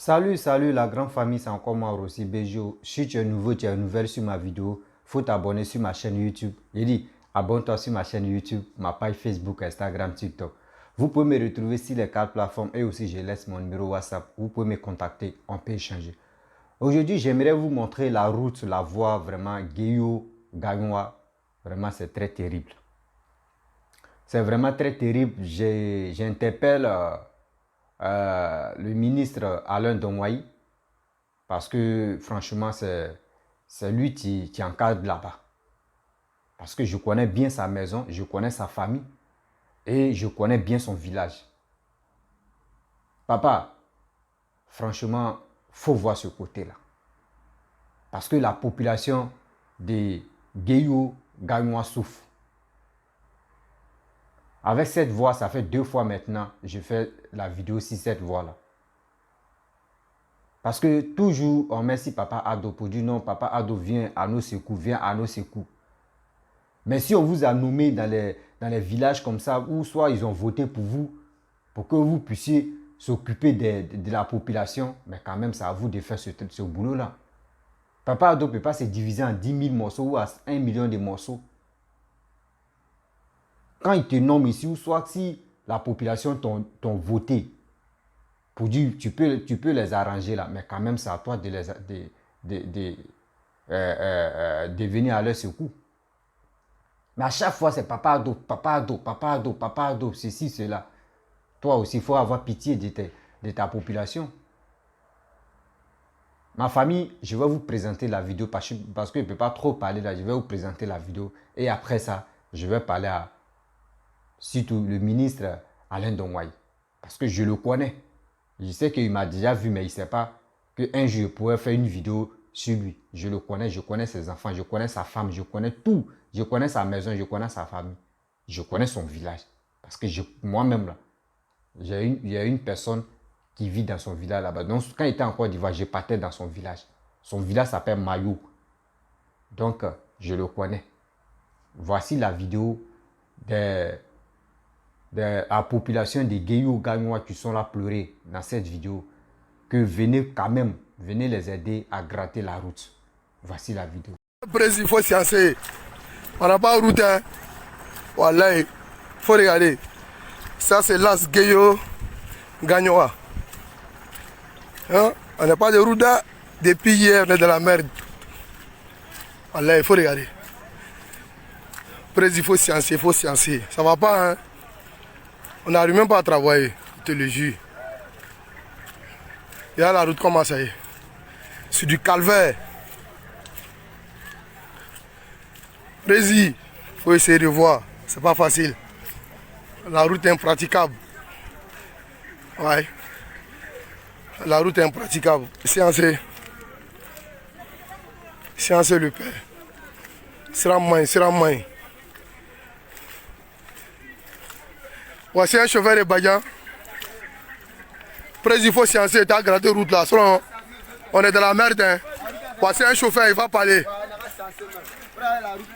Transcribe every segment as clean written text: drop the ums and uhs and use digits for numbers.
Salut la grande famille, c'est encore moi aussi, Bejo. Si tu es nouveau, tu es nouvelle sur ma vidéo, faut t'abonner sur ma chaîne YouTube. J'ai dit, abonne-toi sur ma chaîne YouTube, ma page Facebook, Instagram, TikTok. Vous pouvez me retrouver sur les 4 plateformes et aussi je laisse mon numéro WhatsApp. Vous pouvez me contacter, on peut échanger. Aujourd'hui, j'aimerais vous montrer la route, la voie vraiment Guéyo-Gagnoa. Vraiment, c'est très terrible. C'est vraiment très terrible. J'interpelle le ministre Alain Dongoaï parce que franchement, c'est lui qui encadre là-bas. Parce que je connais bien sa maison, je connais sa famille et je connais bien son village. Papa, franchement, faut voir ce côté-là. Parce que la population de Guéyo-Gagnoa souffre. Avec cette voie, ça fait 2 fois maintenant, je fais la vidéo sur cette voie-là. Parce que toujours, on met si Papa Ado pour dire non, Papa Ado vient à nos secours, vient à nos secours. Mais si on vous a nommé dans les villages comme ça, ou soit ils ont voté pour vous, pour que vous puissiez s'occuper de la population, mais quand même, c'est à vous de faire ce boulot-là. Papa Ado ne peut pas se diviser en 10 000 morceaux ou à 1 million de morceaux. Quand ils te nomment ici, ou soit si la population t'ont voté, pour dire tu peux les arranger là, mais quand même c'est à toi de venir à leur secours. Mais à chaque fois c'est Papa Ado, Papa Ado, Papa Ado, Papa Ado, ceci, cela. Toi aussi, il faut avoir pitié de ta population. Ma famille, je vais vous présenter la vidéo parce que je ne peux pas trop parler là. Je vais vous présenter la vidéo et après ça, je vais parler à surtout le ministre Alain Dongoaï. Parce que je le connais. Je sais qu'il m'a déjà vu, mais il ne sait pas qu'un jour, je pourrais faire une vidéo sur lui. Je le connais, je connais ses enfants, je connais sa femme, je connais tout. Je connais sa maison, je connais sa famille. Je connais son village. Parce que moi-même, là, il y a une personne qui vit dans son village là-bas. Donc, quand il était en Côte d'Ivoire, je partais dans son village. Son village s'appelle Mayou. Donc, je le connais. Voici la vidéo de la population des Guéyo-Gagnoa qui sont là pleurer dans cette vidéo, que venez quand même, venez les aider à gratter la route. Voici la vidéo. Président, il faut sciencer. On n'a pas de route, hein. Voilà, il faut regarder. Ça, c'est l'As Guéyo-Gagnoa. Hein? On n'a pas de route, hein. Depuis hier, on est dans la merde. Voilà, il faut regarder. Président, il faut sciencer, il faut sciencer. Ça va pas, hein. On n'arrive même pas à travailler, je te le jure. Il y a la route, comment ça y est. C'est du calvaire. Président, il faut essayer de voir. C'est pas facile. La route est impraticable. Ouais. La route est impraticable. Sciencer. Sciencer le père. Sera moins. Voici un chauffeur de Badian. Président, il faut sciencer, tu as gratté route là. Sinon, on est dans la merde. Hein. Voici un chauffeur, il va parler. La route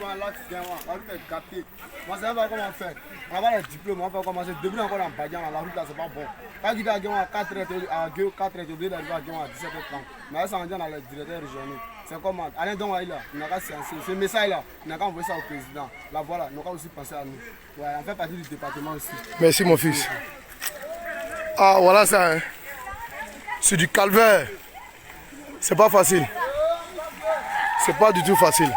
est captée. Moi, je ne sais pas comment faire. On va les diplômes, on va commencer. Depuis encore en Badian, la route là, c'est pas bon. Quand tu es à 4 heures, tu es obligé d'arriver à 17h30. Mais ça, on dit dans les directeurs régionaux. C'est comment Alain Dongoaï là, il n'a qu'à sciencer. Ce message là, il n'a qu'à envoyer ça au président. La voilà, il n'a qu'à aussi penser à nous. Ouais, on fait partie du département aussi. Merci mon fils. Ah, voilà ça. Hein. C'est du calvaire. C'est pas facile. C'est pas du tout facile.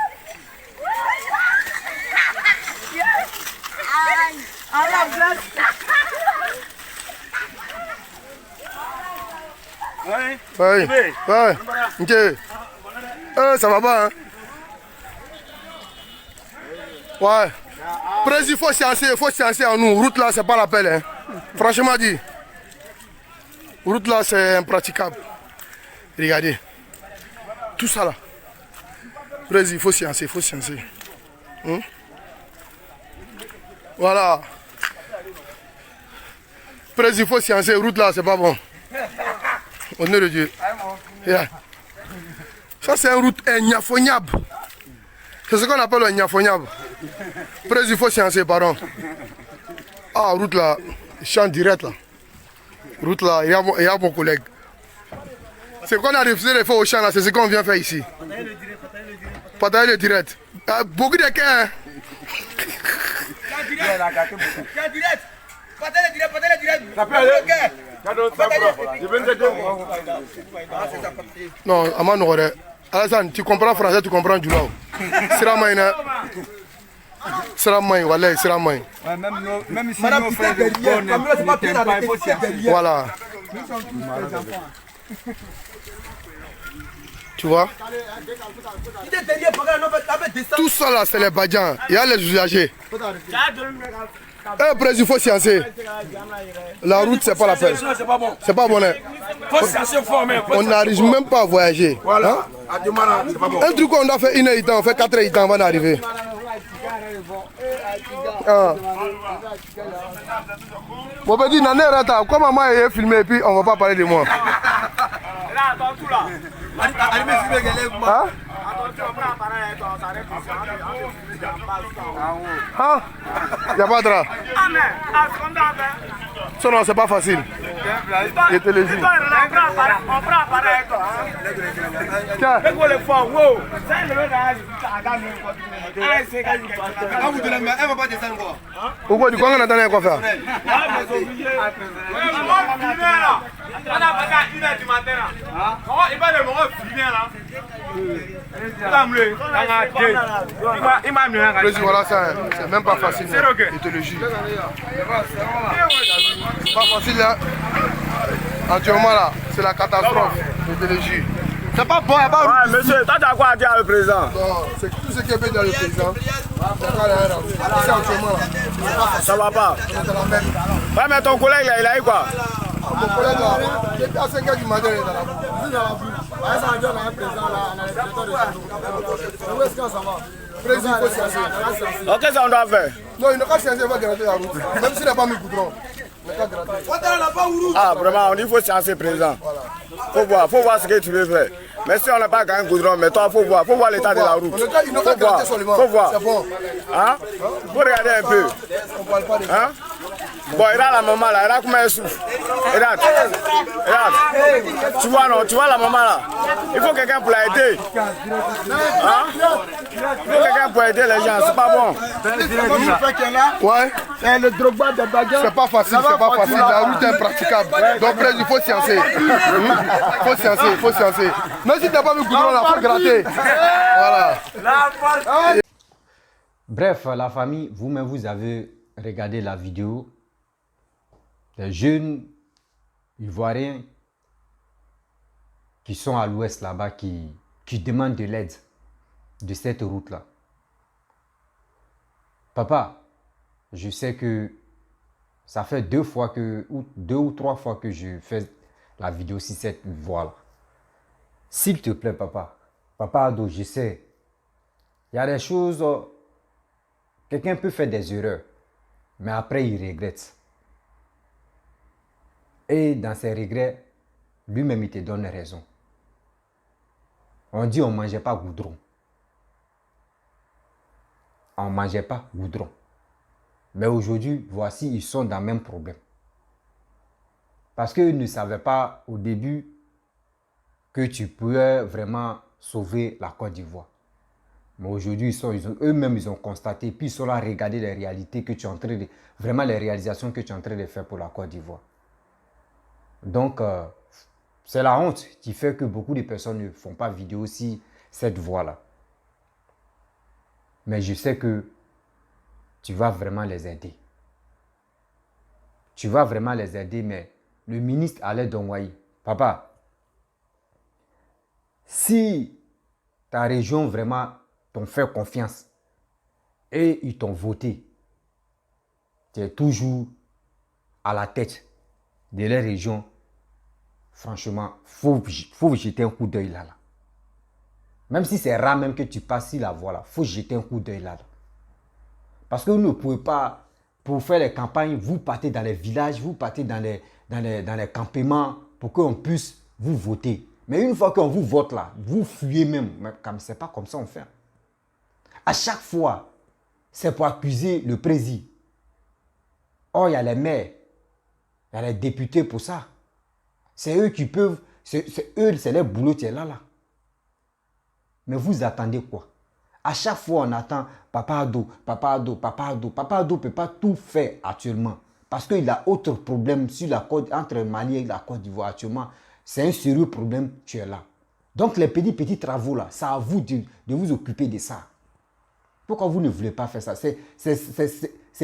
Ouais. Ok. Ça va pas, hein? Ouais. Président, il faut sciencer en nous. Route là, c'est pas la peine, hein? Franchement dit. Route là, c'est impraticable. Regardez. Tout ça là. Président, il faut sciencer. Voilà. Président, il faut sciencer. Route là, c'est pas bon. Au nom de Dieu. Yeah. Ça, c'est une route ignafognable. C'est ce qu'on appelle un ignafognable. Président, il faut sciencer, pardon. Ah, route là, champ direct là. Route là, il y a mon collègue. C'est qu'on a refusé de faire au champ là, c'est ce qu'on vient faire ici. Partager le direct. Beaucoup de cas. Hein. Non, Aman Nogore. Alassane, tu comprends français, tu comprends du lao. Siramaïna. Siramaï, voilà, Siramaï. Même si nos frères de bon n'aiment pas, il faut s'y arrêter. Voilà. Tu vois? Tout ça là, c'est les Badjans. Il y a les usagers. Président, il faut sciencer. La route, c'est pas la peine. C'est pas bon. On n'arrive même pas à voyager. Hein? Un truc qu'on a fait 1 heure, on fait 4 heures avant d'arriver. Bon, ben dis, Nané Rata, comme maman est filmé et puis on va pas parler de moi. Là, attends tout là. Hein? Hein? Y'a pas de drap. Ça non, c'est pas facile. Je te le dis. On prend appareil. Tiens. Pourquoi tu crois qu'on attendait quoi faire? On a passé à 1h du matin là. Il va le moment filmer là. Voilà, ça, c'est même pas facile. Je te le jure. C'est pas facile là. Actuellement là, c'est la catastrophe. Je te le jure. C'est pas bon, il n'y a pas Ouais, monsieur, toi tu as quoi à dire au président? Non, c'est tout ce qui est fait dans le président. C'est actuellement là. Ça va pas. C'est la même. Ouais, mais ton collègue là, il a eu quoi? Mon collègue là, depuis à 5 h du matin, il est dans la boue. Président, il faut sciencer. Donc qu'est-ce qu'on doit faire? Non, il n'a pas sciencer, il va gratter la route. Même s'il n'a pas mis le goudron. Il n'a pas gratté. Ah, vraiment, on dit qu'il faut sciencer, président. Faut voir ce que tu veux faire. Mais si on n'a pas gagné goudron, mais toi, faut voir l'état de la route. Il n'a pas gratté seulement. Faut voir. C'est bon. Hein? Faut regarder un peu. On ne parle pas de ça. Hein? Bon, il a la maman là, il a comment elle souffre. Regarde. Tu vois, non, tu vois la maman là. Il faut quelqu'un pour l'aider. Hein? Il faut quelqu'un pour aider les gens, c'est pas bon. Ouais. C'est le Drogba de Bagan. C'est pas facile, c'est pas facile. La route est impraticable. Donc, il faut sciencer. Il faut sciencer, il faut sciencer. Même si tu n'as pas mis le goudron là, il faut gratter. Voilà. Bref, la famille, vous-même, vous avez regardé la vidéo des jeunes Ivoiriens qui sont à l'ouest là-bas, qui demandent de l'aide de cette route-là. Papa, je sais que ça fait 2 ou 3 fois que je fais la vidéo sur cette voie-là. S'il te plaît, papa. Papa Ado, je sais. Il y a des choses... quelqu'un peut faire des erreurs, mais après, il regrette. Et dans ses regrets, lui-même, il te donne raison. On dit on ne mangeait pas goudron. On ne mangeait pas goudron. Mais aujourd'hui, voici, ils sont dans le même problème. Parce qu'ils ne savaient pas au début que tu pouvais vraiment sauver la Côte d'Ivoire. Mais aujourd'hui, eux-mêmes, ils ont constaté, puis ils sont là à regarder les réalités que tu es en train de... Vraiment les réalisations que tu es en train de faire pour la Côte d'Ivoire. Donc, c'est la honte qui fait que beaucoup de personnes ne font pas vidéo aussi cette voie-là. Mais je sais que tu vas vraiment les aider. Tu vas vraiment les aider, mais le ministre Alain Dongwayi, papa, si ta région vraiment t'ont fait confiance et ils t'ont voté, tu es toujours à la tête de la région, franchement, faut jeter un coup d'œil là. Même si c'est rare même que tu passes sur la voie là, faut jeter un coup d'œil là. Parce que vous ne pouvez pas, pour faire les campagnes, vous partez dans les villages, vous partez dans les campements pour qu'on puisse vous voter. Mais une fois qu'on vous vote là, vous fuyez même. Mais comme c'est pas comme ça on fait. À chaque fois, c'est pour accuser le président. Oh, il y a les maires, il y a les députés pour ça. C'est eux qui peuvent C'est eux, c'est les boulotiers là. Mais vous attendez quoi? À chaque fois, on attend Papa Ado, Papa Ado, Papa Ado. Papa Ado ne peut pas tout faire actuellement. Parce qu'il a autre problème sur la côte, entre Mali et la Côte d'Ivoire actuellement. C'est un sérieux problème, tu es là. Donc les petits travaux là, c'est à vous de vous occuper de ça. Pourquoi vous ne voulez pas faire ça? C'est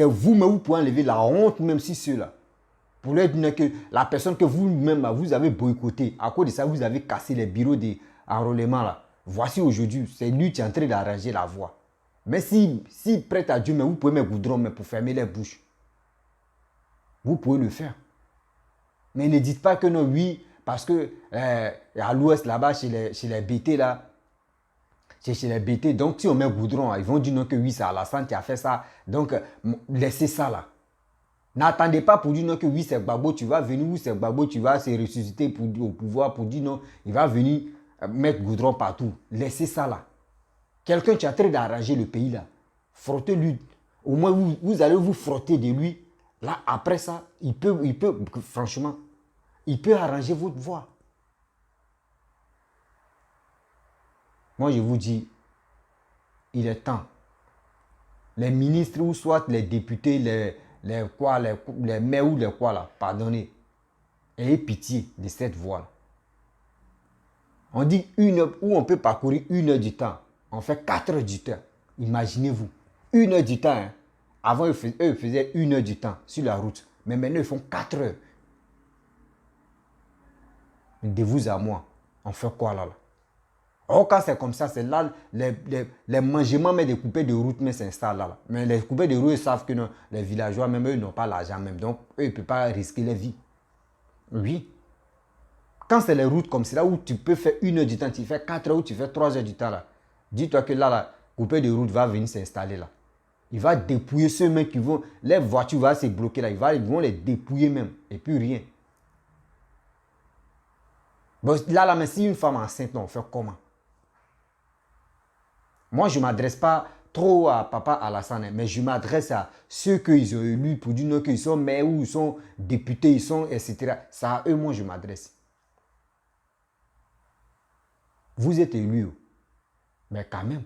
vous-même, vous pouvez enlever la honte même si ceux-là. Pour leur dire que la personne que vous-même, vous avez boycotté, à cause de ça, vous avez cassé les bureaux d'enrôlement là. Voici aujourd'hui, c'est lui qui est en train d'arranger la voie. Mais si prête à Dieu, mais vous pouvez mettre goudron mais pour fermer les bouches. Vous pouvez le faire. Mais ne dites pas que non, oui, parce que à l'ouest là-bas, chez les BT là, chez les BT, donc si on met goudron, ils vont dire non que oui, c'est Alassane qui a fait ça. Donc, laissez ça là. N'attendez pas pour dire non que oui, c'est Gbagbo, tu vas venir, ou c'est Gbagbo, tu vas se ressusciter au pouvoir pour dire non, il va venir mettre goudron partout. Laissez ça là. Quelqu'un qui est en train d'arranger le pays là, frottez-lui. Au moins, vous allez vous frotter de lui. Là, après ça, il peut, franchement, il peut arranger votre voix. Moi, je vous dis, il est temps. Les ministres, ou soit les députés, les maires ou les quoi là, pardonnez. Ayez pitié de cette voie-là. On dit 1 heure, où on peut parcourir 1 heure du temps. On fait 4 heures du temps. Imaginez-vous. 1 heure du temps. Hein. Avant, eux faisaient 1 heure du temps sur la route. Mais maintenant, ils font 4 heures. De vous à moi, on fait quoi là? Or, quand c'est comme ça, c'est là, les mangements, mais des coupés de route, mais s'installent là. Mais les coupés de route, ils savent que non, les villageois, même eux, n'ont pas l'argent même. Donc, eux, ils ne peuvent pas risquer leur vie. Oui. Quand c'est les routes comme ça, où tu peux faire 1 heure du temps, tu fais 4 heures ou tu fais 3 heures du temps là. Dis-toi que là, coupé de route va venir s'installer là. Il va dépouiller ceux mêmes qui vont, les voitures vont se bloquer là. Ils vont les dépouiller même. Et puis rien. Bon, là, mais si une femme enceinte, on fait comment? Moi, je ne m'adresse pas trop à Papa Alassane, mais je m'adresse à ceux qu'ils ont élus pour dire qu'ils sont maires ou ils sont députés, ils sont, etc. C'est à eux, moi, je m'adresse. Vous êtes élus, mais quand même.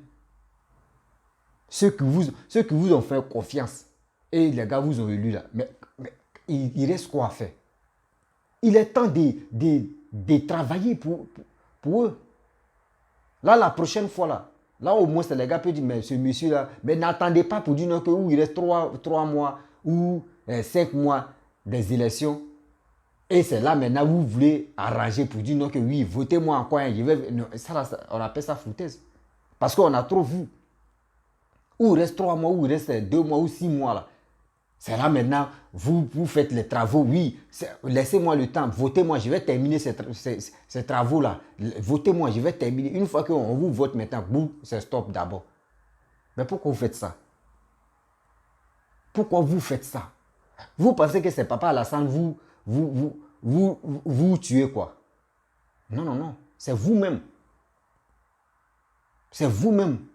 Ceux qui vous ont fait confiance, et les gars vous ont élus là, mais il reste quoi à faire? Il est temps de travailler pour eux. Là, la prochaine fois, là au moins, les gars peuvent dire, mais ce monsieur-là, mais n'attendez pas pour dire non, que il reste 3 mois ou 5 mois des élections. Et c'est là maintenant vous voulez arranger pour dire non, que oui, votez-moi encore. Non, on appelle ça foutaise. Parce qu'on a trop vu. Ou il reste 3 mois, ou il reste 2 mois, ou 6 mois là. C'est là maintenant, vous faites les travaux, oui, laissez-moi le temps, votez-moi, je vais terminer ces travaux-là. Votez-moi, je vais terminer. Une fois qu'on vous vote maintenant, boum, c'est stop d'abord. Mais pourquoi vous faites ça? Pourquoi vous faites ça? Vous pensez que c'est Papa Alassane, vous tuez quoi? Non, non, non, c'est vous-même. C'est vous-même.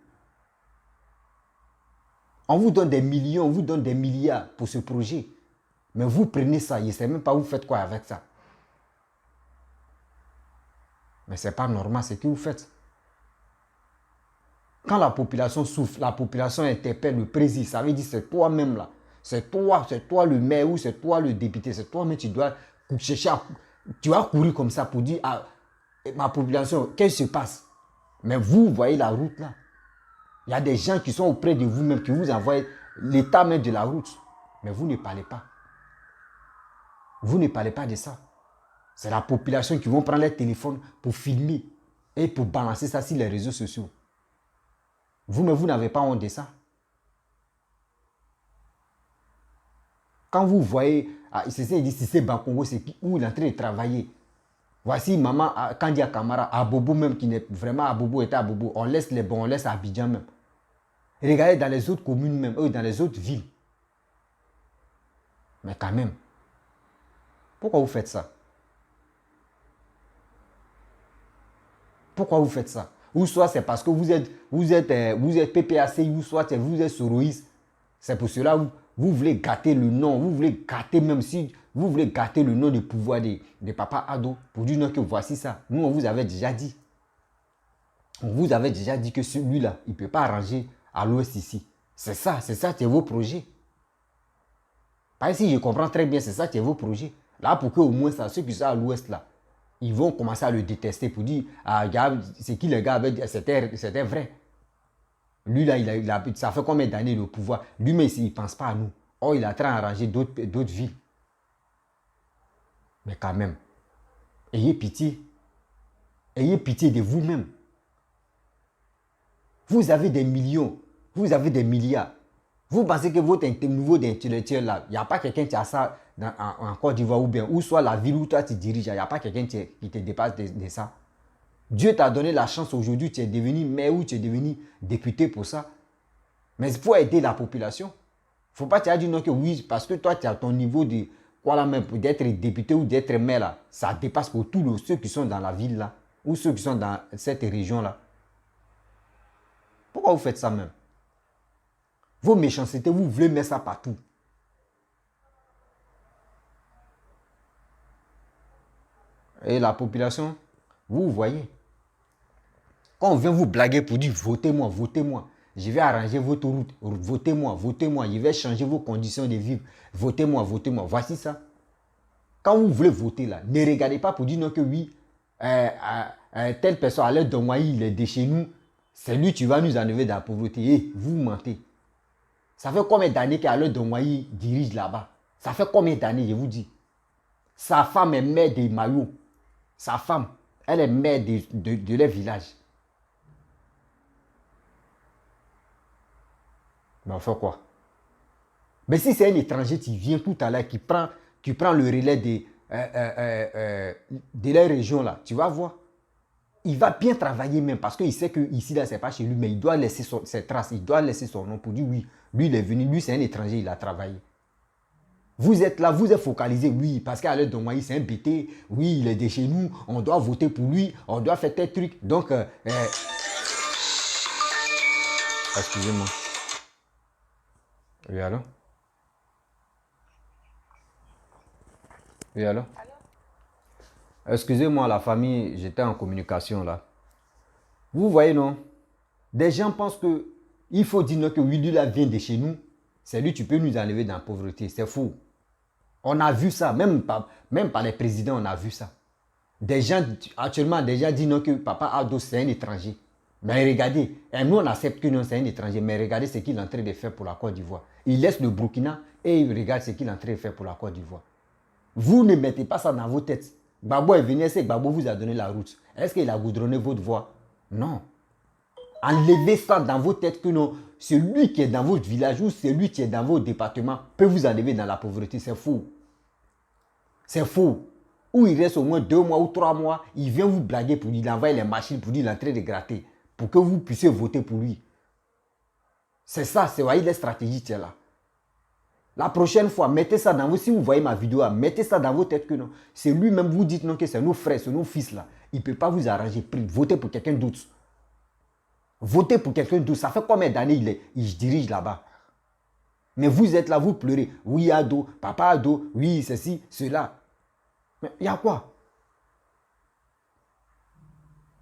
On vous donne des millions, on vous donne des milliards pour ce projet. Mais vous prenez ça, je ne sais même pas vous faites quoi avec ça. Mais ce n'est pas normal ce que vous faites. Quand la population souffre, la population interpelle le président, ça veut dire c'est toi-même là. C'est toi le maire ou c'est toi le député, c'est toi-même tu dois chercher tu vas courir comme ça pour dire à ma population, qu'est-ce qui se passe? Mais vous voyez la route là. Il y a des gens qui sont auprès de vous-même, qui vous envoient l'état même de la route. Mais vous ne parlez pas. Vous ne parlez pas de ça. C'est la population qui vont prendre les téléphones pour filmer et pour balancer ça sur les réseaux sociaux. Vous-même, vous n'avez pas honte de ça. Quand vous voyez, c'est ça, il dit, si c'est Bakongo, c'est où il est en train de travailler. Voici maman Kandia Kamara, Abobo même, qui n'est vraiment Abobo, était Abobo. On laisse les bons, on laisse Abidjan même. Regardez dans les autres communes même, dans les autres villes. Mais quand même, pourquoi vous faites ça? Pourquoi vous faites ça? Ou soit c'est parce que vous êtes PPAC, ou soit vous êtes soroïste. C'est pour cela que Vous voulez gâter le nom, vous voulez gâter même si vous voulez gâter le nom de pouvoir de Papa Ado pour dire non que voici ça. Nous, on vous avait déjà dit. On vous avait déjà dit que celui-là, il ne peut pas arranger à l'ouest ici. C'est ça qui est vos projets. Parce que si je comprends très bien, c'est ça qui est vos projets. Là, pour qu'au moins ça, ceux qui sont à l'ouest là, ils vont commencer à le détester pour dire, ah, c'est qui le gars avait, c'était vrai. Lui là, ça fait combien d'années le pouvoir? Lui-même, il ne pense pas à nous. Oh, il est en train d'arranger d'autres villes. Mais quand même, ayez pitié. Ayez pitié de vous-même. Vous avez des millions, vous avez des milliards. Vous pensez que votre niveau d'intellectuel là, il n'y a pas quelqu'un qui a ça en Côte d'Ivoire ou bien, ou soit la ville où toi tu diriges, il n'y a pas quelqu'un qui te dépasse de ça. Dieu t'a donné la chance aujourd'hui, tu es devenu maire ou tu es devenu député pour ça. Mais il faut aider la population. Il ne faut pas te dire non que oui, parce que toi tu as ton niveau de quoi là même, d'être député ou d'être maire là, ça dépasse pour tous ceux qui sont dans la ville là, ou ceux qui sont dans cette région là. Pourquoi vous faites ça même? Vos méchancetés, vous voulez mettre ça partout. Et la population, vous voyez. Quand on vient vous blaguer pour dire votez-moi, votez-moi. Je vais arranger votre route. Votez-moi, votez-moi. Je vais changer vos conditions de vivre. Votez-moi, votez-moi. Voici ça. Quand vous voulez voter là, ne regardez pas pour dire non que oui, telle personne à l'aide de moi, il est de chez nous. C'est lui qui va nous enlever de la pauvreté. Et vous mentez. Ça fait combien d'années qu'Alain Dongoyi dirige là-bas? Ça fait combien d'années, je vous dis? Sa femme est mère des maillots. Sa femme, elle est mère de leur village. Mais on fait quoi? Mais si c'est un étranger qui vient tout à l'heure, qui prend le relais de leur région là, tu vas voir. Il va bien travailler même parce qu'il sait que ici là, c'est pas chez lui, mais il doit laisser ses traces, il doit laisser son nom pour dire oui, lui il est venu, lui c'est un étranger, il a travaillé. Vous êtes là, vous êtes focalisé, oui, parce qu'à l'aide de moi, c'est un BT, oui, il est de chez nous, on doit voter pour lui, on doit faire tel truc. Donc, excusez-moi. Oui, allô? Oui, allô? Excusez-moi, la famille, j'étais en communication là. Vous voyez, non? Des gens pensent que il faut dire non, que oui, lui là vient de chez nous. C'est lui, tu peux nous enlever dans la pauvreté. C'est faux. On a vu ça, même par les présidents, on a vu ça. Des gens, actuellement, des gens disent non, que Papa Ado, c'est un étranger. Mais regardez, et nous on accepte que non, c'est un étranger, mais regardez ce qu'il est en train de faire pour la Côte d'Ivoire. Il laisse le Burkina et il regarde ce qu'il est en train de faire pour la Côte d'Ivoire. Vous ne mettez pas ça dans vos têtes. Gbagbo est venu, est-ce que Gbagbo vous a donné la route? Est-ce qu'il a goudronné votre voie? Non. Enlevez ça dans vos têtes que non, celui qui est dans votre village ou celui qui est dans votre département peut vous enlever dans la pauvreté. C'est faux. C'est faux. Ou il reste au moins 2 mois ou 3 mois, il vient vous blaguer pour lui envoyer les machines pour dire l'entrée de gratter, pour que vous puissiez voter pour lui. C'est ça, c'est voyez les stratégies qui sont là. La prochaine fois, mettez ça dans vous. Si vous voyez ma vidéo, mettez ça dans vos têtes que non. C'est lui-même, vous dites non, que c'est nos frères, c'est nos fils là. Il ne peut pas vous arranger. Votez pour quelqu'un d'autre. Votez pour quelqu'un d'autre. Ça fait combien d'années il dirige là-bas? Mais vous êtes là, vous pleurez. Oui, Ado, Papa Ado, oui, ceci, cela. Mais il y a quoi?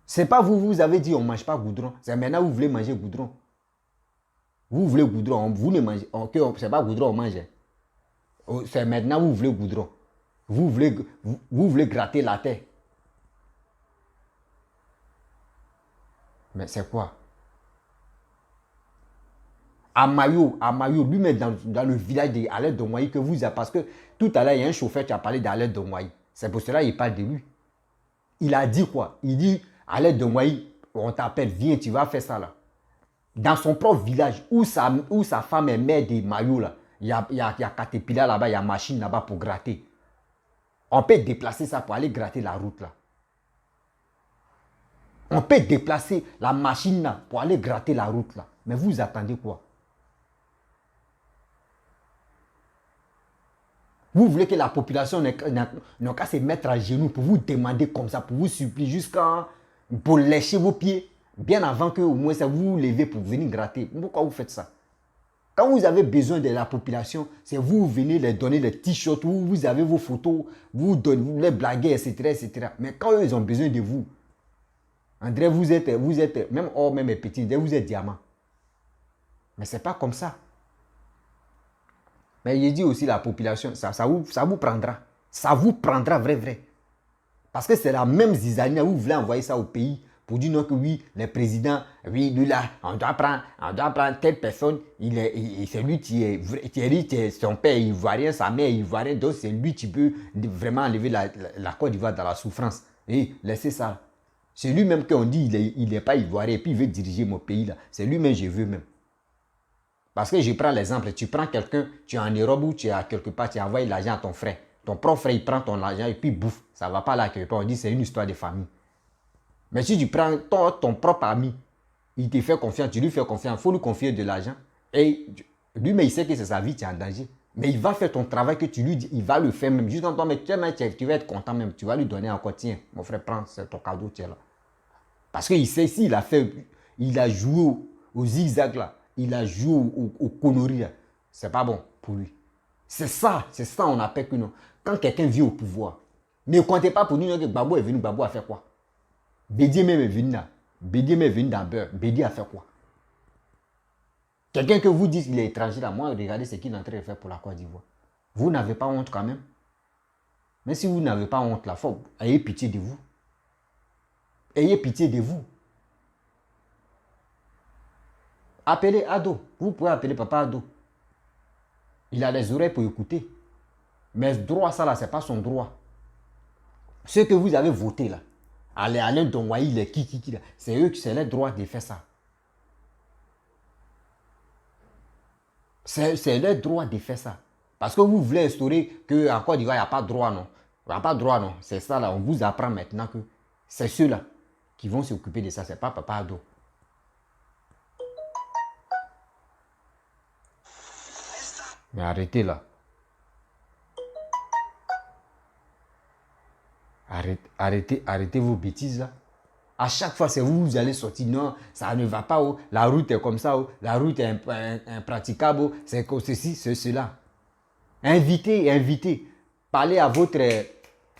C'est pas vous, vous avez dit on ne mange pas goudron. C'est maintenant vous voulez manger goudron. Vous voulez goudron, vous ne mangez. Ok, c'est pas goudron, on mange. C'est maintenant vous voulez goudron. Vous voulez gratter la terre. Mais c'est quoi? Amayo, lui-même dans le village d'Alain Dongoyi que vous avez. Parce que tout à l'heure, il y a un chauffeur qui a parlé d'Alain Dongoyi. C'est pour cela qu'il parle de lui. Il a dit quoi? Il dit, Alain Dongoyi, on t'appelle, viens, tu vas faire ça là. Dans son propre village, où sa femme est mère des maillots là, il y a Caterpillar là-bas, il y a machine là-bas pour gratter. On peut déplacer ça pour aller gratter la route là. On peut déplacer la machine là pour aller gratter la route là. Mais vous attendez quoi? Vous voulez que la population n'ait qu'à se mettre à genoux pour vous demander comme ça, pour vous supplier jusqu'à pour lécher vos pieds, bien avant que au moins ça vous levez pour venir gratter. Pourquoi vous faites ça? Quand vous avez besoin de la population, c'est vous venez les donner les t-shirts, vous avez vos photos, vous les blaguez, etc., etc. Mais quand eux, ils ont besoin de vous, André, vous êtes même or, même petit, vous êtes diamant. Mais ce n'est pas comme ça. Mais il dit aussi la population, ça vous prendra. Ça vous prendra vrai. Parce que c'est la même zizanie, vous voulez envoyer ça au pays pour dire non que oui, les présidents, oui, lui là, on doit prendre telle personne, c'est lui qui est son père ivoirien, sa mère ivoirienne, donc c'est lui qui peut vraiment enlever la Côte d'Ivoire dans la souffrance. Et laissez ça. C'est lui-même qu'on dit il n'est pas ivoirien et puis il veut diriger mon pays là. C'est lui-même, je veux même. Parce que je prends l'exemple, tu prends quelqu'un, tu es en Europe ou tu es à quelque part, tu envoies l'argent à ton frère. Ton propre frère, il prend ton argent et puis bouffe. Ça ne va pas là quelque part. On dit c'est une histoire de famille. Mais si tu prends ton propre ami, il te fait confiance, tu lui fais confiance, il faut lui confier de l'argent. Et lui, mais il sait que c'est sa vie, tu es en danger. Mais il va faire ton travail que tu lui dis, il va le faire même. Juste quand toi, mais tu vas être content même. Tu vas lui donner encore, tiens, mon frère, prends, c'est ton cadeau, tiens là. Parce qu'il sait, s'il a fait, il a joué au zigzag là, il a joué au conneries là, c'est pas bon pour lui. C'est ça on appelle que non. Quand quelqu'un vit au pouvoir, ne comptez pas pour nous que Gbagbo est venu, Gbagbo a fait quoi? Bédié même est venu là. Bédié même est venu dans Beurre. Bédié a fait quoi? Quelqu'un que vous dites qu'il est étranger là, moi, regardez ce qu'il est en train de faire pour la Côte d'Ivoire. Vous n'avez pas honte quand même? Mais si vous n'avez pas honte là, ayez pitié de vous. Ayez pitié de vous. Appelez Ado. Vous pouvez appeler Papa Ado. Il a les oreilles pour écouter. Mais ce droit, ça là, ce n'est pas son droit. Ce que vous avez voté là, Alain Dongwayi, les qui là, c'est eux qui c'est leur droit de faire ça. C'est leur droit de faire ça. Parce que vous voulez instaurer qu'en Côte d'Ivoire, il n'y a pas de droit, non. Il n'y a pas de droit, non. C'est ça là, on vous apprend maintenant que c'est ceux-là qui vont s'occuper de ça, ce n'est pas Papa Ado. Mais arrêtez là. Arrêtez vos bêtises là. À chaque fois, c'est vous allez sortir. Non, ça ne va pas. Oh. La route est comme ça. Oh. La route est impraticable. Oh. C'est comme ceci, c'est cela. Invitez. Parlez à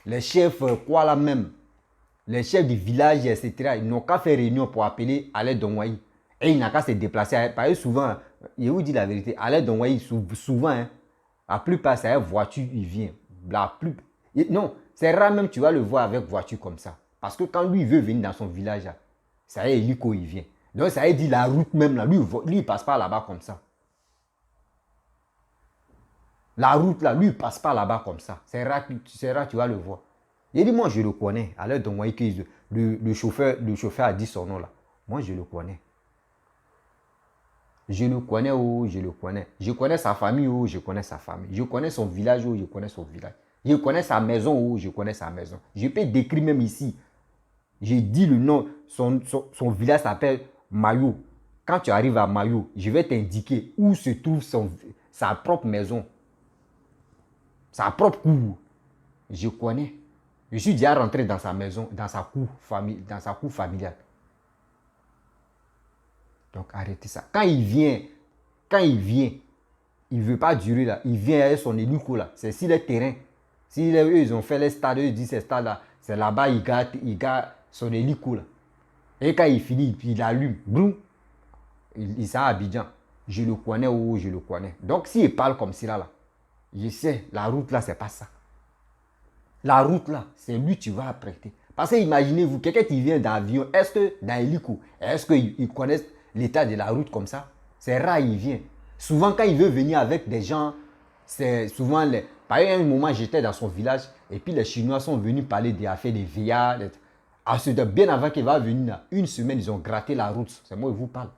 les chefs, quoi là même. Les chefs du village, etc. Ils n'ont qu'à faire réunion pour appeler Alain Dongwayi. Et il n'a qu'à se déplacer. Parce que souvent, je vous dis la vérité, Alain Dongwayi, souvent, hein, la plupart, c'est avec voiture, il vient. Non, c'est rare même tu vas le voir avec voiture comme ça. Parce que quand lui veut venir dans son village, ça y est, hélico, il vient. Donc ça y est, dit la route même, là, lui il ne passe pas là-bas comme ça. La route là, lui il ne passe pas là-bas comme ça. C'est rare, tu vas le voir. Il dit, moi je le connais. Alain Dongwayi, le chauffeur a dit son nom là. Moi je le connais. Je le connais, oh, je le connais. Je connais sa famille, oh, je connais sa famille. Je connais son village, oh, je connais son village. Je connais sa maison, oh, je connais sa maison. Je peux décrire même ici. J'ai dit le nom, son village s'appelle Mayo. Quand tu arrives à Mayo, je vais t'indiquer où se trouve sa propre maison. Sa propre cour. Je connais. Je suis déjà rentré dans sa maison, dans sa cour familiale. Donc arrêtez ça. Quand il vient, il ne veut pas durer là. Il vient avec son hélico là. C'est sur le terrain. Si eux, ils ont fait les stades, eux, ils disent ces stades là, c'est là-bas, il garde son hélico là. Et quand il finit, il allume. Boum, il s'en à Abidjan. Je le connais, oh, je le connais. Donc s'il parle comme ça là, je sais, la route là, c'est pas ça. La route là, c'est lui tu vas apprêter. Parce que imaginez-vous, quelqu'un qui vient d'avion, est-ce que dans l'hélico, est-ce qu'ils connaissent l'état de la route comme ça? C'est rare, il vient. Souvent, quand il veut venir avec des gens, c'est souvent les... Par exemple, un moment, j'étais dans son village et puis les Chinois sont venus parler des affaires des VR. Bien avant qu'il va venir, là, une semaine, ils ont gratté la route. C'est moi qui vous parle.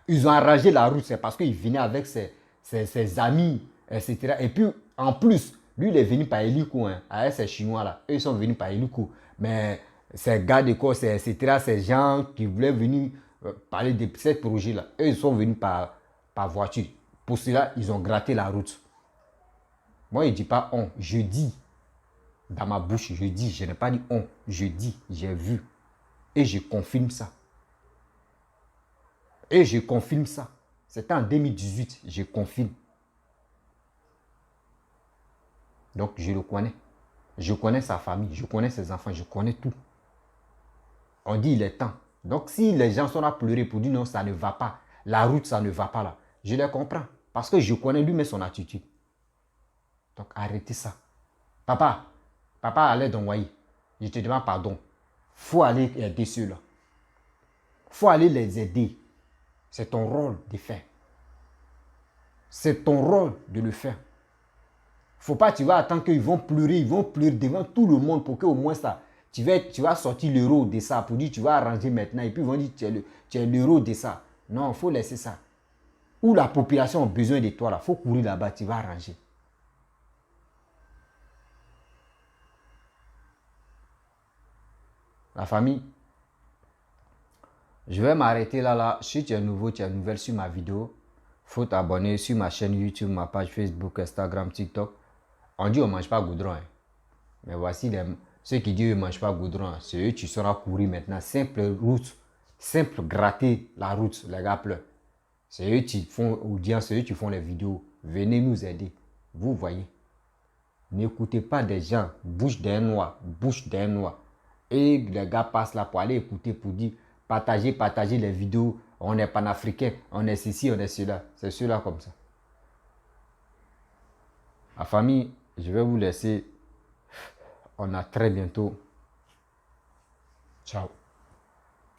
Ils ont arrangé la route, c'est parce qu'il venait avec ses amis, etc. Et puis, en plus, lui, il est venu par hélico, hein, avec ces Chinois là. Eux, ils sont venus par hélico. Mais ces gars de corps, etc., ces gens qui voulaient venir parler de ce projet là, eux, ils sont venus par voiture. Pour cela, ils ont gratté la route. Moi, je ne dis pas on, je dis. Dans ma bouche, je dis, je n'ai pas dit on, je dis, j'ai vu. Et je confirme ça. Et je confirme ça. C'était en 2018, je confirme. Donc, je le connais. Je connais sa famille, je connais ses enfants, je connais tout. On dit il est temps. Donc, si les gens sont là à pleurer pour dire non, ça ne va pas, la route, ça ne va pas là, je les comprends. Parce que je connais lui-même son attitude. Donc, arrêtez ça. Papa allait dans Waï. Je te demande pardon. Il faut aller aider ceux-là. Il faut aller les aider. C'est ton rôle de faire. C'est ton rôle de le faire. Faut pas, tu vas attendre qu'ils vont pleurer devant tout le monde pour qu'au moins ça, tu vas sortir l'euro de ça pour dire tu vas arranger maintenant et puis ils vont dire tu es l'euro de ça. Non, il faut laisser ça. Où la population a besoin de toi là, il faut courir là-bas, tu vas arranger. La famille, je vais m'arrêter là. Si tu es nouveau, tu es nouvelle sur ma vidéo, il faut t'abonner sur ma chaîne YouTube, ma page Facebook, Instagram, TikTok. On dit on ne mange pas goudron. Hein. Mais voici ceux qui disent on ne mange pas goudron. C'est eux qui sauront courir maintenant. Simple route. Simple gratter la route. Les gars pleurent. C'est eux qui font audience. C'est eux qui font les vidéos. Venez nous aider. Vous voyez. N'écoutez pas des gens. Bouche d'un noir. Bouche d'un noir. Et les gars passent là pour aller écouter. Pour dire partagez les vidéos. On est panafricain. On est ceci, on est cela. C'est cela comme ça. La famille, je vais vous laisser. On a très bientôt. Ciao.